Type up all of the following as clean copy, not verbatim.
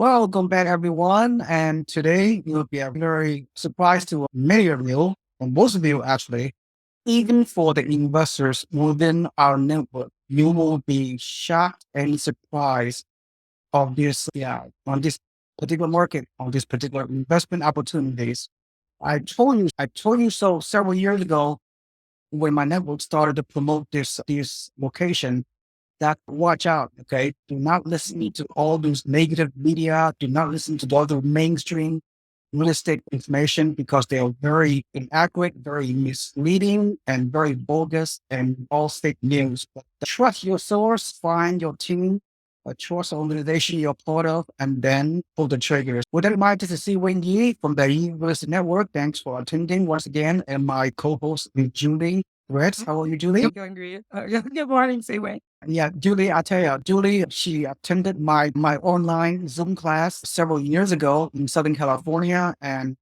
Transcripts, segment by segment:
Welcome back, everyone. And today will be a very surprise to many of you, and most of you actually, even for the investors within our network. You will be shocked and surprised of this, on this particular market, on this particular investment opportunities. I told you so several years ago when my network started to promote this location that watch out, okay? Do not listen to all those negative media. Do not listen to all the mainstream real estate information because they are very inaccurate, very misleading, and very bogus and all fake news. But trust your source, find your team, trust the organization you're part of, and then pull the triggers. With that in mind, this is Seewing Yee from the University Network. Thanks for attending once again. And my co-host is Julie Reds. How are you, Julie? Doing great. Good morning, Seaway. Yeah, Julie, I tell you, Julie, she attended my online Zoom class several years ago in Southern California, and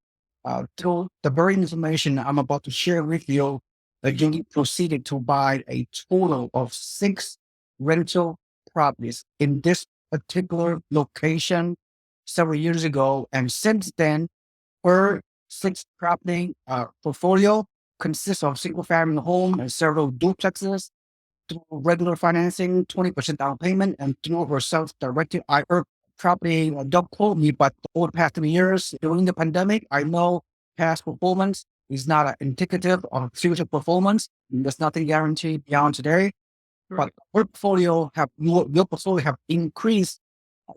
through the very information I'm about to share with you, Julie proceeded to buy a total of 6 rental properties in this particular location several years ago, and since then, her 6 property portfolio consists of single-family home and several duplexes through regular financing, 20% down payment, and through her self-directed IR property. Don't quote me, but over the past 3 years during the pandemic, I know past performance is not indicative of future performance. There's nothing guaranteed beyond today. But Right. your portfolio have increased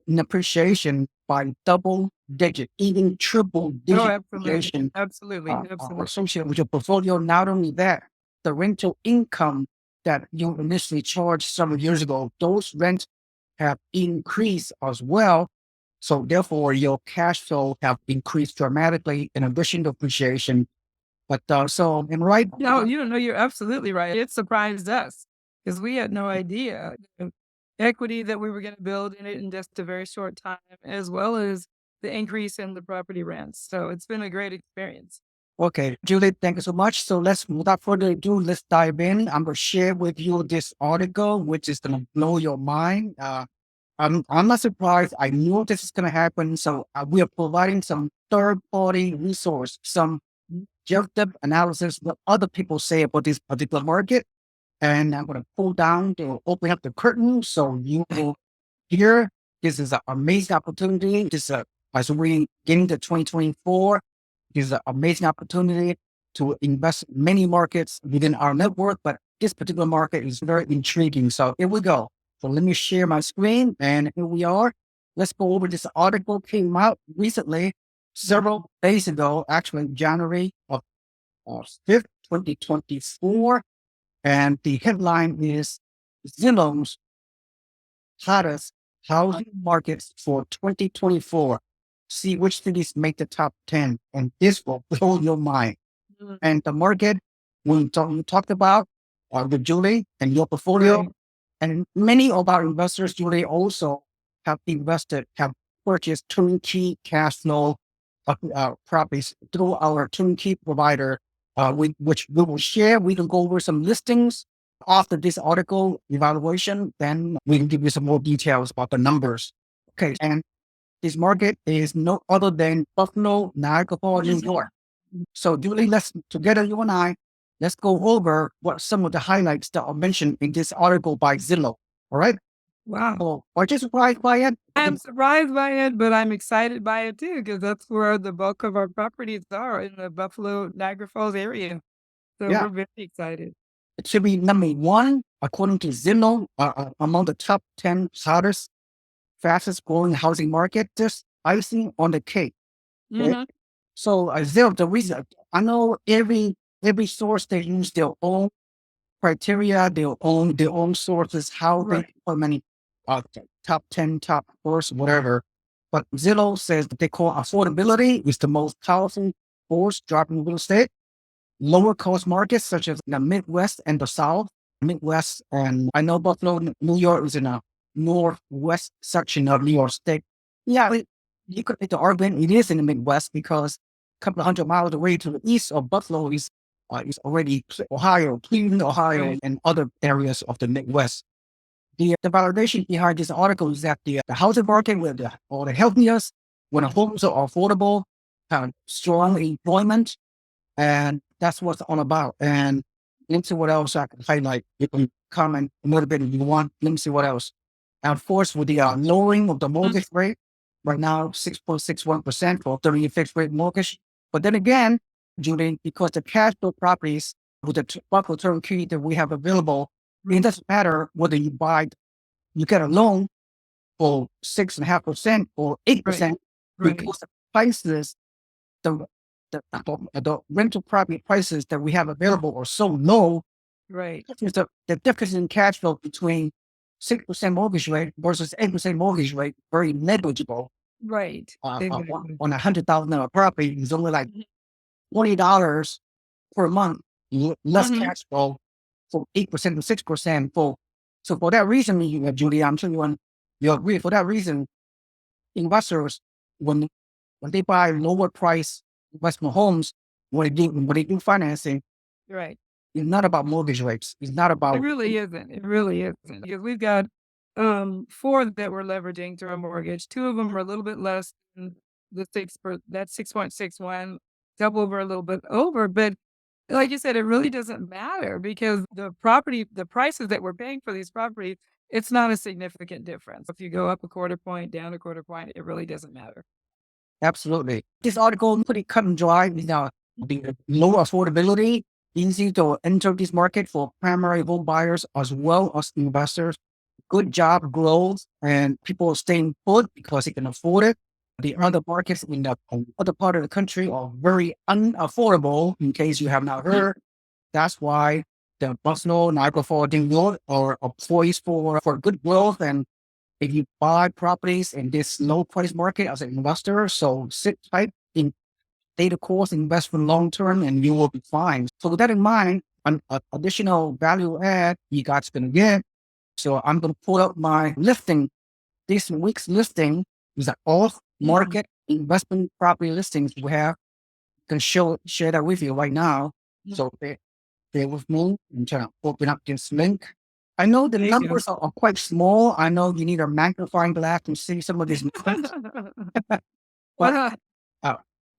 in appreciation by double digit, even triple Oh, digit absolutely. appreciation Absolutely. Absolutely. associated with your portfolio. Not only that, the rental income that you initially charged several years ago, those rents have increased as well. So therefore, your cash flow have increased dramatically in addition to appreciation. But so, and right, No, you don't know. You're absolutely right. It surprised us because we had no idea the equity that we were going to build in it in just a very short time, as well as the increase in the property rents. So it's been a great experience. okay, Julie, thank you so much. So let's, without further ado, let's dive in. I'm going to share with you this article, which is going to blow your mind. I'm not surprised. I knew this is going to happen. So we are providing some third-party resource, some objective analysis, what other people say about this particular market. And I'm going to pull down to open up the curtain so you will hear this is an amazing opportunity. As we get into 2024, this is an amazing opportunity to invest in many markets within our network, but this particular market is very intriguing. So here we go. So let me share my screen, and here we are. Let's go over this article came out recently, several days ago, actually January of 5th, 2024. And the headline is Zillow's hottest housing markets for 2024. See which cities make the top 10, and this will blow your mind. Mm. And the market we talked about with Julie and your portfolio, Right. and many of our investors, Julie, also have purchased turnkey cash flow properties through our turnkey provider, which we will share. We can go over some listings after this article evaluation. Then we can give you some more details about the numbers. Okay, and this market is no other than Buffalo, Niagara Falls, New York. So, Julie, let's together, you and I, let's go over what some of the highlights that are mentioned in this article by Zillow. All right. Wow. So, are you surprised by it? I'm surprised by it, but I'm excited by it too because that's where the bulk of our properties are in the Buffalo, Niagara Falls area. So Yeah, we're very excited. it should be number one according to Zillow among the top 10 hottest, fastest growing housing market. Just icing on the cake. Okay? Hmm. So, Zillow, the reason I know every source they use their own criteria, their own sources, how they Right. how many top 10, top first, whatever. But Zillow says that they call affordability is the most powerful force driving real estate. Lower cost markets such as the Midwest and the South. Midwest, and I know Buffalo, New York is in a northwest section of New York State. Yeah, you could make the argument it is in the Midwest because a couple of hundred miles away to the east of Buffalo is already Ohio, Cleveland, Ohio, Right. and other areas of the Midwest. The validation behind this article is that the housing market will or the healthiest when homes are affordable, have strong employment, and that's what it's all about. And let me see what else I can highlight. You can comment a little bit if you want. Let me see what else. And of course, with the lowering of the mortgage rate, right now 6.61% for 30-year fixed rate mortgage. But then again, Julie, because the cash flow properties with the buckle turnkey that we have available, it doesn't matter whether you get a loan for 6.5% or 8%, Right. because the prices, the the rental property prices that we have available are so low. Right. The difference in cash flow between 6% mortgage rate versus 8% mortgage rate very negligible. Right. Exactly. On $100,000 property is only like $20 per month less Mhm. cash flow for 8% to 6% for. So for that reason, Julie, I'm sure you agree. For that reason, investors, when they buy lower price investment homes, when they do financing, Right. it's not about mortgage rates. It's not It about. really isn't. It really isn't. Because we've got 4 that we're leveraging through our mortgage. 2 of them are a little bit less than the 6.61, double over a little bit over. But like you said, it really doesn't matter because the prices that we're paying for these properties, it's not a significant difference. If you go up a quarter point, down a quarter point, it really doesn't matter. Absolutely. This article pretty cut and dry. The low affordability, easy to enter this market for primary home buyers as well as investors. Good job growth and people staying put because they can afford it. The other markets in the other part of the country are very unaffordable. In case you have not heard, that's why the Buffalo, Niagara Falls, New York are poised for good growth. And if you buy properties in this low price market as an investor, so sit tight in stay the course, invest for long term, and you will be fine. So with that in mind, an additional value add you guys gonna get. So I'm gonna pull up my listing. This week's listing is an off market investment property listings we have. Can share that with you right now. So bear with me. I'm trying to open up this link. I know the Thank you. numbers are quite small. I know you need a magnifying glass to see some of these numbers, but Well, uh,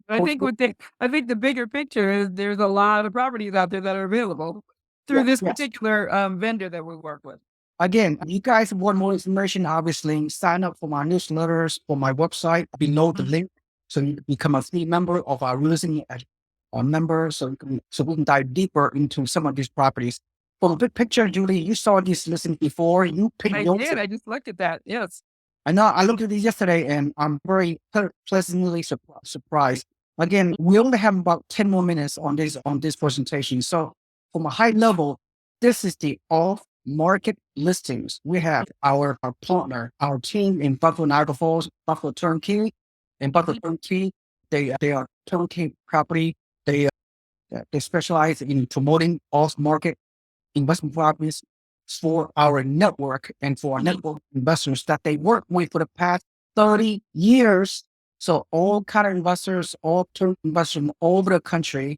I for- think I think the bigger picture is there's a lot of properties out there that are available through yeah, this yes. particular vendor that we work with. Again, you guys want more information, obviously sign up for my newsletters for my website below the link. So you can become a free member of our real estate member. So we can dive deeper into some of these properties. For the big picture, Julie, you saw this listing before. You picked I yours. did. I just looked at that. Yes. I know I looked at these yesterday and I'm very pleasantly surprised. Again, we only have about 10 more minutes on this presentation. So from a high level, this is the off market listings. We have our partner, our team in Buffalo, Niagara Falls, Buffalo Turnkey. And Buffalo Turnkey, they are turnkey property. They specialize in promoting off market investment properties for our network and for our network investors that they work with for the past 30 years. So all kind of investors, all term investors from all over the country,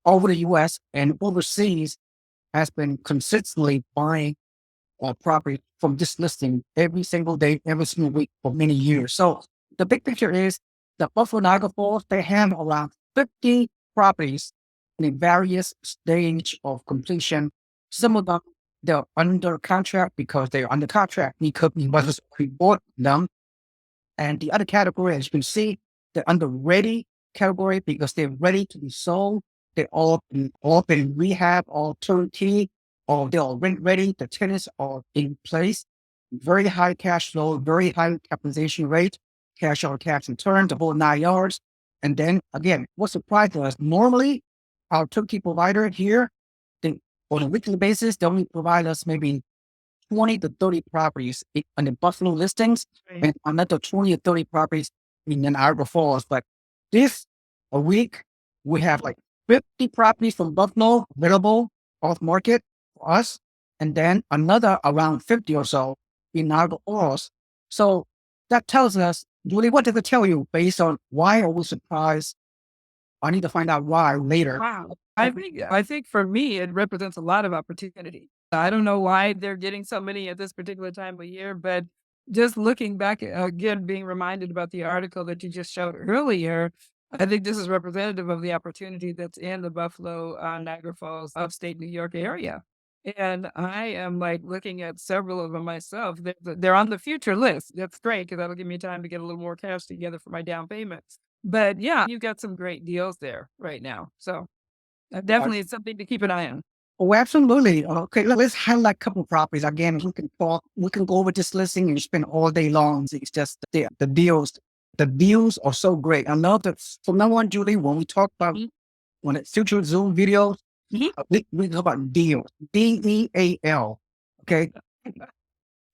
all over the US and overseas has been consistently buying property from this listing every single day, every single week for many years. So the big picture is the Buffalo Niagara Falls, they have around 50 properties in various stage of completion. Some of them they're under contract because they're under contract because investors bought them. And the other category, as you can see, they're under ready category because they're ready to be sold. They're all been rehab, all turnkey, or they're all rent ready. The tenants are in place. Very high cash flow, very high capitalization rate, cash on cash return, the whole 9 yards. And then again, what surprised us, normally our turnkey provider here, they, on a weekly basis, they only provide us maybe 20 to 30 properties on the Buffalo listings Right. and another 20 or 30 properties in Niagara Falls. But this a week, we have like 50 properties from Buffalo available off market for us, and then another around 50 or so in Niagara Falls. So that tells us, Julie, what does it tell you based on why are we surprised? I need to find out why later. Wow. I think for me, it represents a lot of opportunity. I don't know why they're getting so many at this particular time of year, but just looking back, again, being reminded about the article that you just showed earlier, I think this is representative of the opportunity that's in the Buffalo, Niagara Falls, upstate New York area. And I am like looking at several of them myself. They're on the future list. That's great because that'll give me time to get a little more cash together for my down payments. But yeah, you've got some great deals there right now. So definitely it's something to keep an eye on. Oh, absolutely. Okay, let's highlight a couple of properties. Again, we can go over this listing and spend all day long. It's just the deals. The deals are so great. I love that from now on, Julie, when we talk about when it's future Zoom videos, we talk about deals. DEAL. Okay.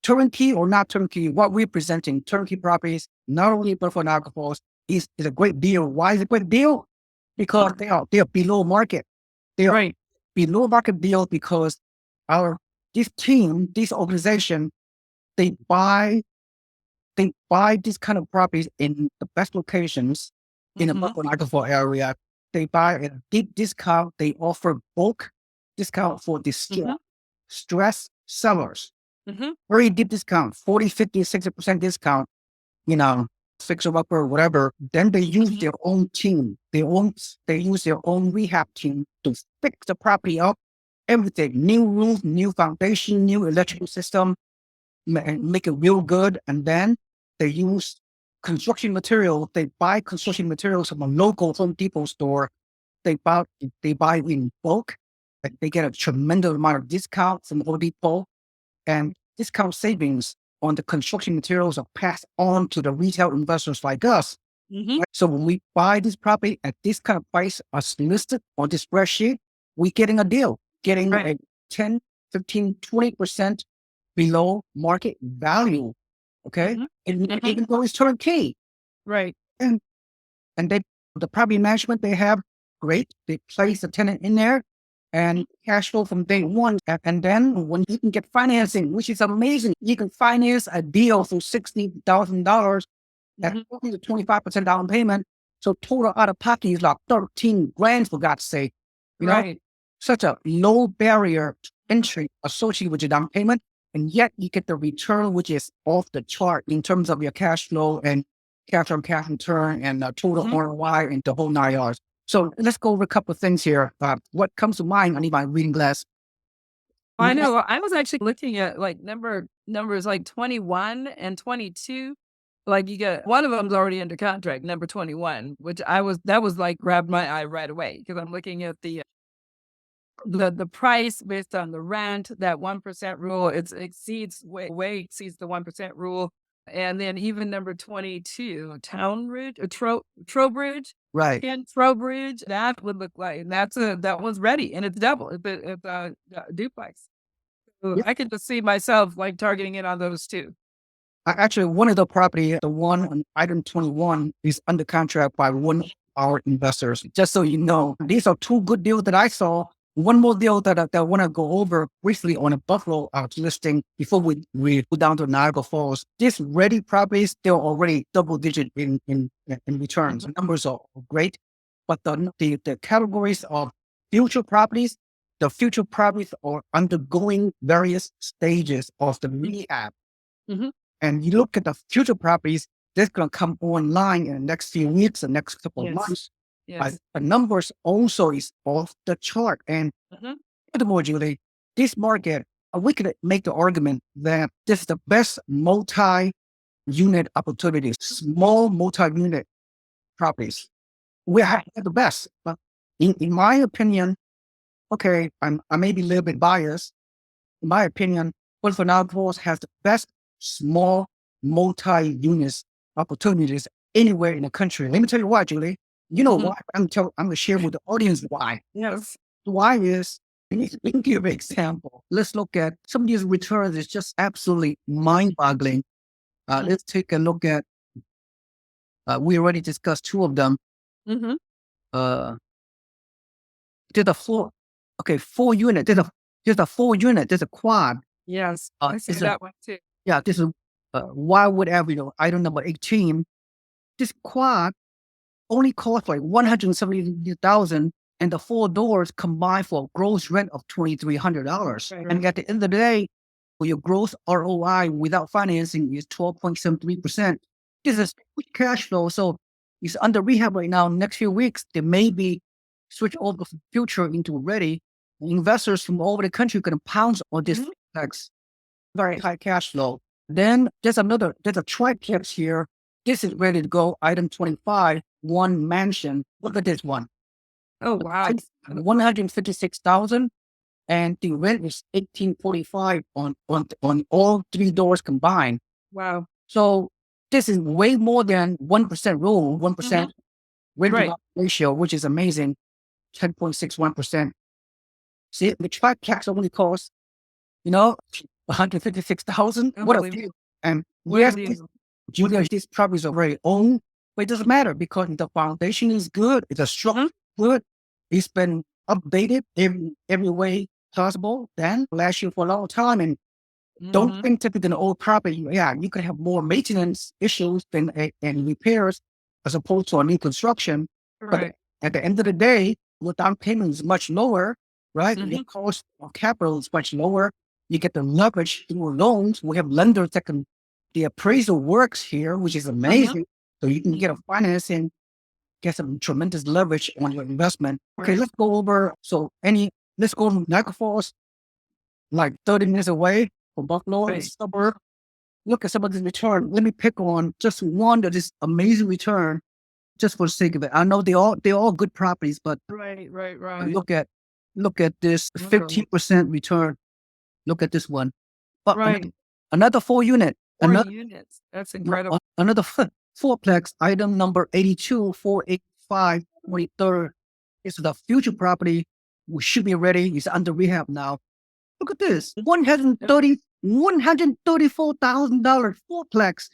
Turnkey or not turnkey, what we're presenting, turnkey properties, not only but for Niagara Falls, is a great deal. Why is it a great deal? Because they are below market. They are Right. below market deal because this team, this organization, they buy these kind of properties in the best locations in the Buffalo Niagara Falls area. They buy at a deep discount. They offer bulk discount for stress sellers. Very deep discount, 40, 50, 60% discount, you know, fixer upper, whatever. Then they use their own team. They use their own rehab team to fix the property up, everything, new roof, new foundation, new electrical system, and make it real good. And then they use construction material. They buy construction materials from a local Home Depot store. They buy in bulk. They get a tremendous amount of discount from Home Depot, and discount savings on the construction materials are passed on to the retail investors like us. So when we buy this property at this kind of price as listed on this spreadsheet, we're getting a deal, getting a 10, 15, 20% below market value. Okay. And even though it's turnkey. Right. And the property management they have, great. They place the tenant in there and cash flow from day one. And then when you can get financing, which is amazing, you can finance a deal for $60,000 at 20 to 25% down payment. So total out of pocket is like 13 grand for God's sake. You know, such a low barrier to entry associated with your down payment. And yet you get the return, which is off the chart in terms of your cash flow and cash on cash return and total ROI and the whole 9 yards. So let's go over a couple of things here. What comes to mind? I need my reading glass. I know. I was actually looking at like numbers like 21 and 22. Like you get one of them's already under contract, number 21, which that was like grabbed my eye right away because I'm looking at the price based on the rent, that 1% rule. It exceeds way exceeds the 1% rule. And then even number 22, Townbridge, Trowbridge. Right. And Trowbridge, that would look like, and that one's ready and it's double. It's a duplex. So I could just see myself like targeting it on those two. Actually, one of the property, the one on item 21, is under contract by one of our investors. Just so you know, these are two good deals that I saw. One more deal that I want to go over briefly on a Buffalo listing before we go down to Niagara Falls. These ready properties, they're already double digit in returns. The numbers are great, but the categories of future properties, the future properties are undergoing various stages of the rehab. And you look at the future properties, that's going to come online in the next few weeks, the next couple of months. But the numbers also is off the chart. And furthermore, Julie, this market, we could make the argument that this is the best multi-unit opportunities, small multi-unit properties. We have the best. But in my opinion, okay, I may be a little bit biased. In my opinion, Buffalo Niagara Falls has the best small multi-units opportunities anywhere in the country. Let me tell you why, Julie. You know why? I'm going to share with the audience why. Yes. Why is, let me give an example. Let's look at some of these returns. It's just absolutely mind-boggling. Let's take a look at, we already discussed two of them. There's a four unit. There's a 4 unit. There's a quad. Yes. I see that one too. Yeah, this is Wildwood Avenue, item number 18. This quad only costs like $170,000 and the 4 doors combined for a gross rent of $2,300. Right. And at the end of the day, your gross ROI without financing is 12.73%. This is quick cash flow. So it's under rehab right now. Next few weeks, they may be switch over the future into ready. Investors from all over the country can pounce on this flex. Very high cash flow. Then there's a triplex here. This is ready to go. Item 25, one mansion. Look at this one. Oh, wow. 156,000, and the rent is 1845 on all 3 doors combined. Wow. So this is way more than 1% rule, 1% rent ratio, which is amazing. 10.61%. See, the triplex only costs, 156,000. What a deal! And yes, Julia, these properties are very own, but it doesn't matter because the foundation is good. It's a strong good. It's been updated every way possible. Then last year for a long time, and don't think typically an old property. Yeah, you could have more maintenance issues and repairs as opposed to a new construction. But at the end of the day, your down payment is much lower, right? Your cost of capital is much lower. You get the leverage through loans. We have lenders that can, the appraisal works here, which is amazing. So you can get a financing, get some tremendous leverage on your investment. Okay, let's go over. Let's go to Niagara Falls, like 30 minutes away from Buffalo, a suburb. Look at some of this return. Let me pick on just one that is amazing return, just for the sake of it. I know they're all good properties, but look at this 15% return. Look at this one. But another 4 unit. 4 units. That's incredible. Another fourplex, item number 82, 485, 43rd. It's the future property. We should be ready. It's under rehab now. Look at this. $134,000 fourplex.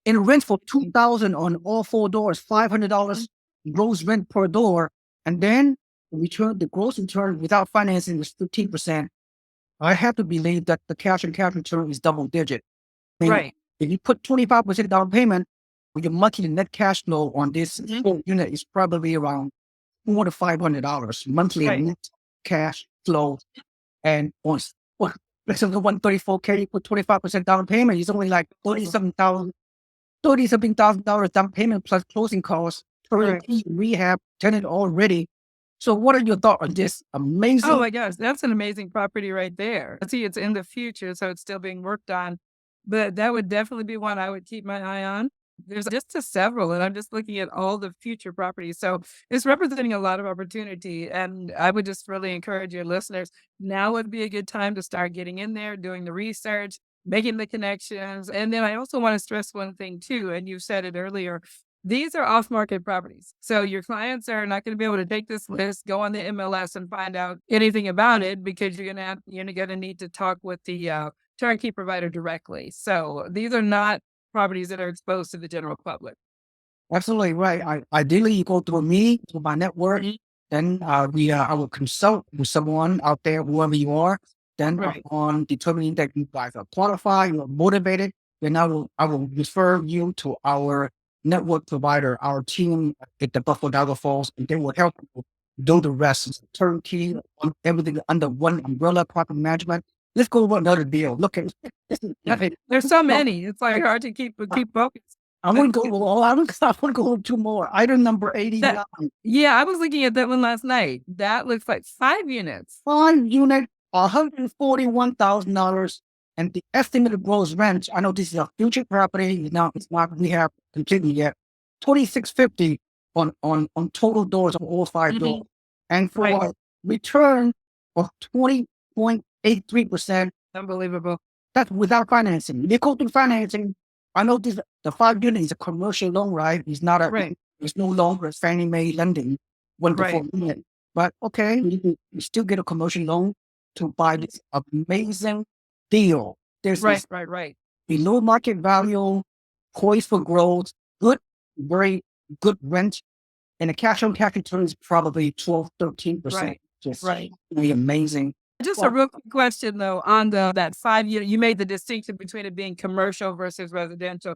And rent for $2,000 on all 4 doors, $500 gross rent per door. And then the gross return without financing is 15%. I have to believe that the cash and cash return is double digit. If you put 25% down payment, your monthly net cash flow on this unit is probably around $400 to $500 monthly net cash flow. And on let's say the 134K, you put 25% down payment, it's only like $30-something thousand down payment plus closing costs, turnkey, rehab, tenant already. So what are your thoughts on this? Amazing. Oh my gosh, that's an amazing property right there. See, it's in the future, so it's still being worked on. But that would definitely be one I would keep my eye on. There's just several, and I'm just looking at all the future properties. So it's representing a lot of opportunity. And I would just really encourage your listeners, now would be a good time to start getting in there, doing the research, making the connections. And then I also want to stress one thing too, and you said it earlier. These are off-market properties. So your clients are not going to be able to take this list, go on the MLS and find out anything about it because you're going to need to talk with the turnkey provider directly. So these are not properties that are exposed to the general public. Absolutely right. Ideally, you go through me, through my network. Then I will consult with someone out there, whoever you are. Then on determining that you guys are qualified, you're motivated, then I will refer you to our network provider, our team at the Buffalo Niagara Falls, and they will help you do the rest. It's turnkey, everything under one umbrella, property management. Let's go over another deal. Look at there's so many. It's like hard to keep focused. I want to go over 2 more. Item number 89. I was looking at that one last night. That looks like 5 units. 5 unit, $141,000. And the estimated gross rent, I know this is a future property. Now it's not we have completely yet. $2,650 on total doors of all 5 doors. And for a return of 20.83%. Unbelievable. That's without financing. You go through financing. I know the 5 unit is a commercial loan, right? It's not it's no longer Fannie Mae lending 1 to 4 unit. But okay, you still get a commercial loan to buy this amazing deal. There's this below market value, poised for growth, very good rent, and the cash on cash return is probably 12-13%. Just really amazing. Just a real quick question though on that 5 unit. You made the distinction between it being commercial versus residential.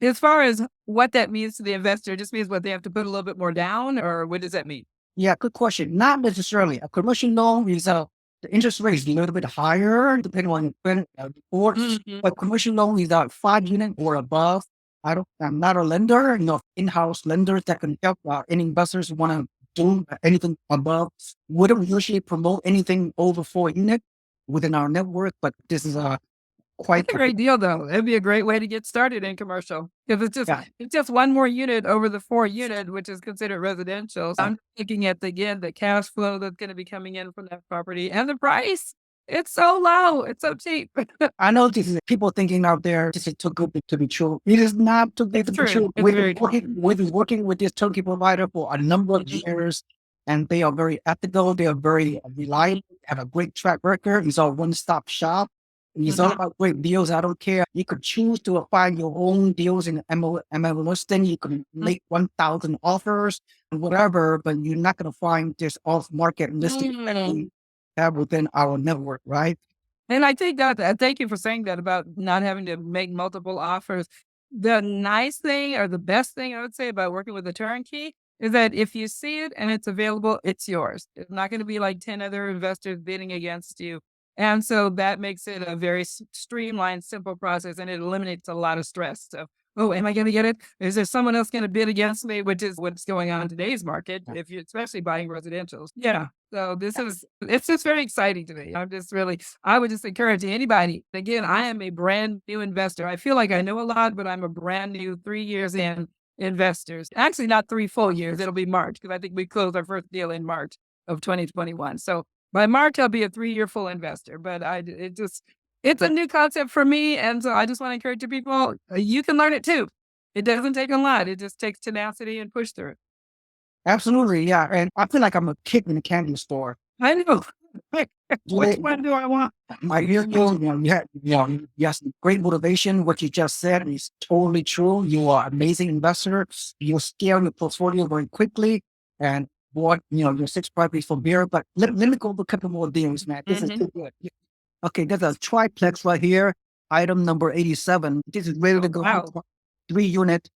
As far as what that means to the investor, it just means what they have to put a little bit more down, or what does that mean? Yeah, good question. Not necessarily. A commercial loan is the interest rate is a little bit higher depending on your credit reports. Mhm. But commercial loan is 5 unit or above. I'm not a lender, in-house lenders that can help any investors who want to do anything above. We don't usually promote anything over 4 unit within our network, but this is quite That's a great deal, though. It'd be a great way to get started in commercial if yeah. it's just one more unit over the 4 unit, which is considered residential. So Yeah. I'm looking at the cash flow that's going to be coming in from that property and the price. It's so low. It's so cheap. I know this is people thinking out there, this is too good to be true. It is not too good It's to be true. true. It's very true. We've been working with this turnkey provider for a number of Mhm. years, and they are very ethical. They are very reliable, have a great track record. It's a one-stop shop. It's all Mhm. about great deals. I don't care. You could choose to find your own deals in ML listing. You can make 1,000 offers and whatever, but you're not going to find this off-market listing that Mhm. we have within our network, right? And I think that thank you for saying that about not having to make multiple offers. The nice thing or the best thing I would say about working with a turnkey is that if you see it and it's available, it's yours. It's not going to be like 10 other investors bidding against you. And so that makes it a very streamlined, simple process and it eliminates a lot of stress. So, oh, am I going to get it? Is there someone else going to bid against me? Which is what's going on in today's market, if you're especially buying residentials. Yeah. So it's just very exciting to me. I would just encourage anybody. Again, I am a brand new investor. I feel like I know a lot, but I'm a brand new 3 years in investors. Actually, not 3 full years. It'll be March because I think we closed our first deal in March of 2021. So by March, I'll be a 3 year full investor. But it's a new concept for me. And so I just want to encourage you people, you can learn it too. It doesn't take a lot. It just takes tenacity and push through. Absolutely, yeah, and I feel like I'm a kid in a candy store. I know. Which Today, one do I want? my hear yes, great motivation. What you just said is totally true. You are an amazing investor. You scale your portfolio very quickly and bought, your 6 properties for beer. But let me go over a couple more deals, man. This is Mhm. too good. Okay, there's a triplex right here. Item number 87. This is ready to go. Wow. 3 unit.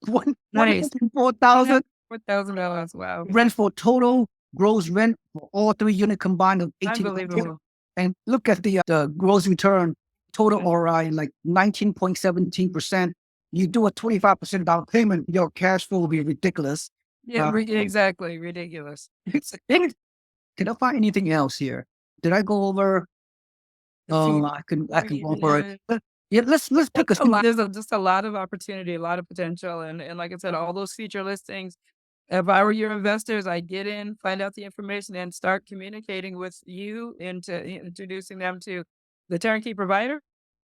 One Nice. 104,000. $4,000. Wow. Rent for total gross rent for all 3 unit combined of 18. Unbelievable. And look at the gross return, total Mhm. ROI, like 19.17%. You do a 25% down payment, your cash flow will be ridiculous. Yeah, Uh, exactly. Ridiculous. can I find anything else here? Did I go over? Let's see. Oh, I can go over it. Yeah, let's pick a There's just a lot of opportunity, a lot of potential. And like I said, all those feature listings, if I were your investors, I'd get in, find out the information, and start communicating with you into introducing them to the turnkey provider.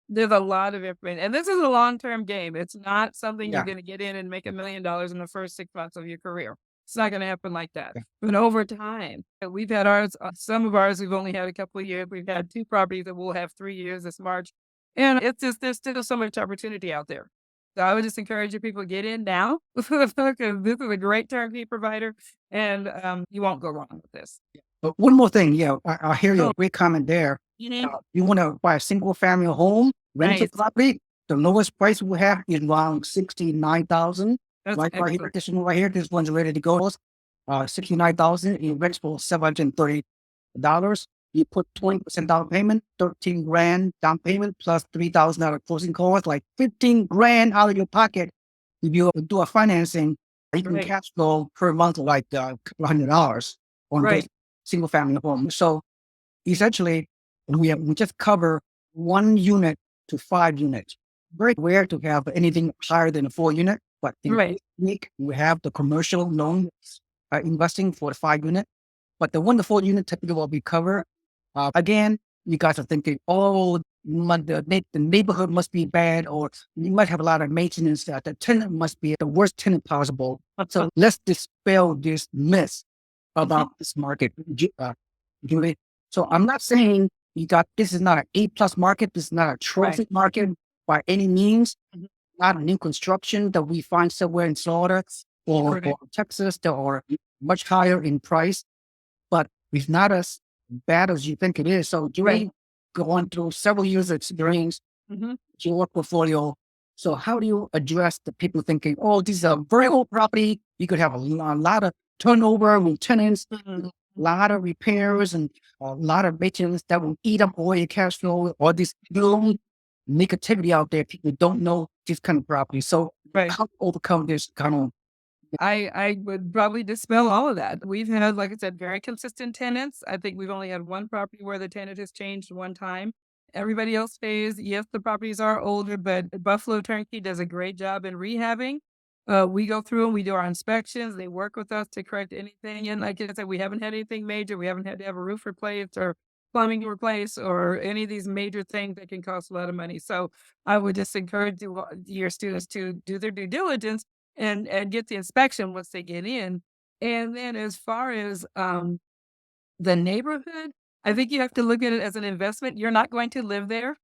There's a lot of information, and this is a long-term game. It's not something you're yeah. gonna get in and make $1 million in the first 6 months of your career. It's not gonna happen like that. But over time, we've had ours, some of ours, we've only had a couple of years. We've had 2 properties that will have 3 years this March, and it's just there's still so much opportunity out there. So I would just encourage you people to get in now because this is a great turnkey provider, and, you won't go wrong with this. But one more thing, yeah, I hear Oh, your great comment there. mhm. You want to buy a single family home, rental Nice. property. The lowest price we have is around 69,000. That's Right here, excellent. this one right here, this one's ready to go. 69,000. It rents for $730. You put 20% down payment, 13 grand down payment plus $3,000 closing costs, like 15 grand out of your pocket. If you do a financing, you can Right, cash flow per month like a couple $100 on this right. single family home. So essentially, we just cover 1 unit to 5 units. Very rare to have anything higher than a 4 unit, but in this Right. week we have the commercial loan investing for the 5 unit. But the 1 to 4 unit typically will be covered. Again, you guys are thinking, oh, the neighborhood must be bad, or you might have a lot of maintenance. The tenant must be the worst tenant possible. So let's dispel this myth about this market. Julie. So I'm not saying this is not an A+ market. This is not a trophy Right. market by any means. Mhm. Not a new construction that we find somewhere in Florida or Correct. Texas that are much higher in price, but it's not as bad as you think it is. So Right. Julie, going through several years of experience, Mhm. your portfolio, So how do you address the people thinking, oh, this is a very old property. You could have a lot of turnover with tenants, a lot of repairs and a lot of maintenance that will eat up all your cash flow, all this gloom negativity out there. People don't know this kind of property. So Right. how to overcome this kind of I would probably dispel all of that. We've had, like I said, very consistent tenants. I think we've only had one property where the tenant has changed one time. Everybody else pays. Yes, the properties are older, but Buffalo Turnkey does a great job in rehabbing. We go through and we do our inspections. They work with us to correct anything. And like I said, we haven't had anything major. We haven't had to have a roof replaced or plumbing replaced or any of these major things that can cost a lot of money. So I would just encourage your students to do their due diligence and get the inspection once they get in. And then as far as the neighborhood, I think you have to look at it as an investment. You're not going to live there.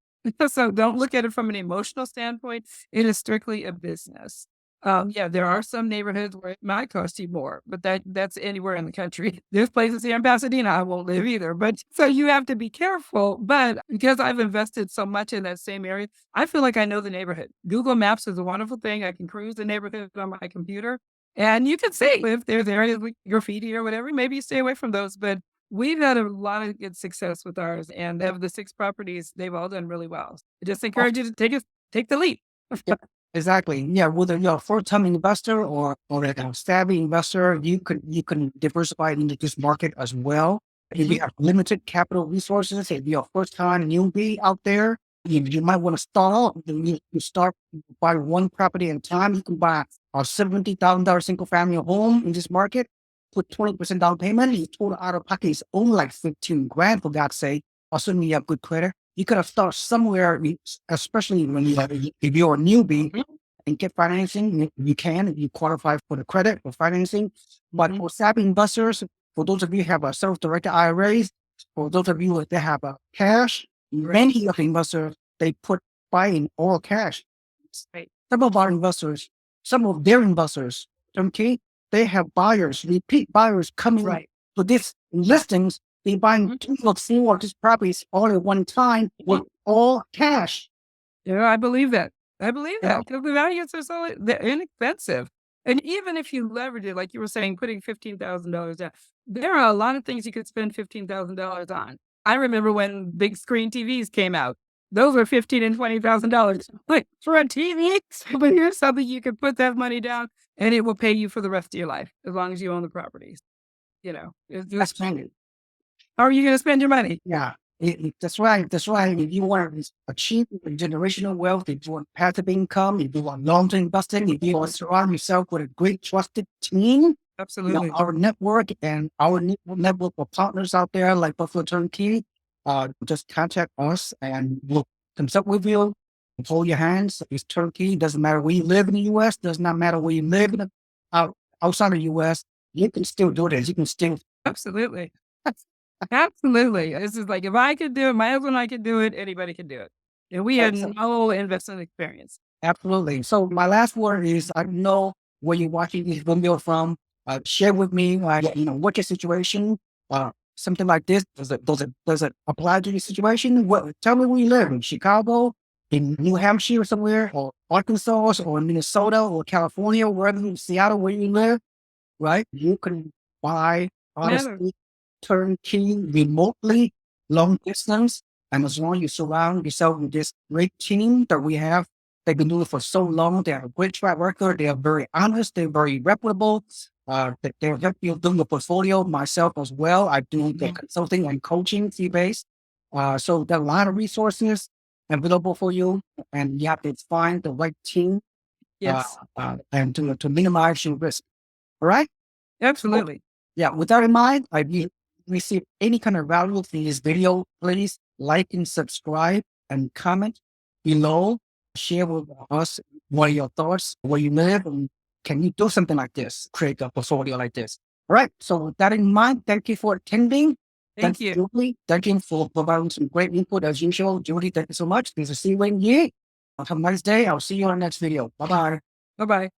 So don't look at it from an emotional standpoint. It is strictly a business. Yeah, there are some neighborhoods where it might cost you more, but that's anywhere in the country. There's places here in Pasadena I won't live either. But so you have to be careful. But because I've invested so much in that same area, I feel like I know the neighborhood. Google Maps is a wonderful thing. I can cruise the neighborhood on my computer, and you can see if there's areas with graffiti or whatever. Maybe you stay away from those, but we've had a lot of good success with ours, and of the 6 properties, they've all done really well. I just encourage you to take the leap. yeah, exactly. Yeah, whether you're a first-time investor or a savvy investor, you can diversify into this market as well. If you have limited capital resources, if you're a first-time newbie out there, you might want to start off. You start by one property at a time. You can buy a $70,000 single-family home in this market, put 20% down payment. Your total out of pocket is only like 15 grand for God's sake. Assuming you have good credit, you could have started somewhere, especially when if you're a newbie and get financing. You can if you qualify for the credit for financing. But for savvy investors, for those of you who have a self-directed IRAs, for those of you that have a cash, many of the investors they put buy in all cash. Right. Some of their investors, turnkey, they have buyers, repeat buyers coming Right. to these listings. They buying 2 or 4 of these properties all at one time with all cash. Yeah, I believe that. I believe Yeah. that because the values are so they're inexpensive. And even if you leverage it, like you were saying, putting $15,000 down, there are a lot of things you could spend $15,000 on. I remember when big screen TVs came out; those were $15,000 and $20,000 like for a TV. But here's something you can put that money down, and it will pay you for the rest of your life as long as you own the properties. It's That's just plenty. how are you going to spend your money? Yeah, that's right. That's right. If you want to achieve generational wealth, if you want passive income, if you want long-term investing, if you want to surround yourself with a great trusted team, Absolutely. our network and our network of partners out there like Buffalo Turnkey, just contact us and we'll consult with you, hold your hands. It's Turnkey. Doesn't matter where you live in the U.S. Does not matter where you live outside of the U.S. You can still do this. You can still Absolutely. Absolutely. This is like if I could do it, my husband and I could do it, anybody could do it. And we had no investment experience. Absolutely. So my last word is I don't know where you're watching this video from. Share with me, like, what's your situation? Something like this. Does it apply to your situation? Tell me where you live in Chicago, in New Hampshire, or somewhere, or Arkansas, or Minnesota, or California, wherever in Seattle, where you live. Right? You can buy Matter. honestly turnkey remotely, long distance. And as long as you surround yourself with this great team that we have, they've been doing it for so long. They have a great track record. They are very honest. They're very reputable. They'll help you do the portfolio. Myself as well. I do the consulting and coaching fee based. So there are a lot of resources available for you, and you have to find the right team Yes. and to minimize your risk. All right. Absolutely. Yeah, with that in mind, if you receive any kind of value from this video, please like and subscribe and comment below. Share with us what are your thoughts, where you live, and can you do something like this, create a portfolio like this. All right. So with that in mind, thank you for attending. Thank you. Julie. Thank you for providing some great input as usual. Julie, thank you so much. This is Seewing Yee. Have a nice day. I'll see you on the next video. Bye-bye. Bye bye.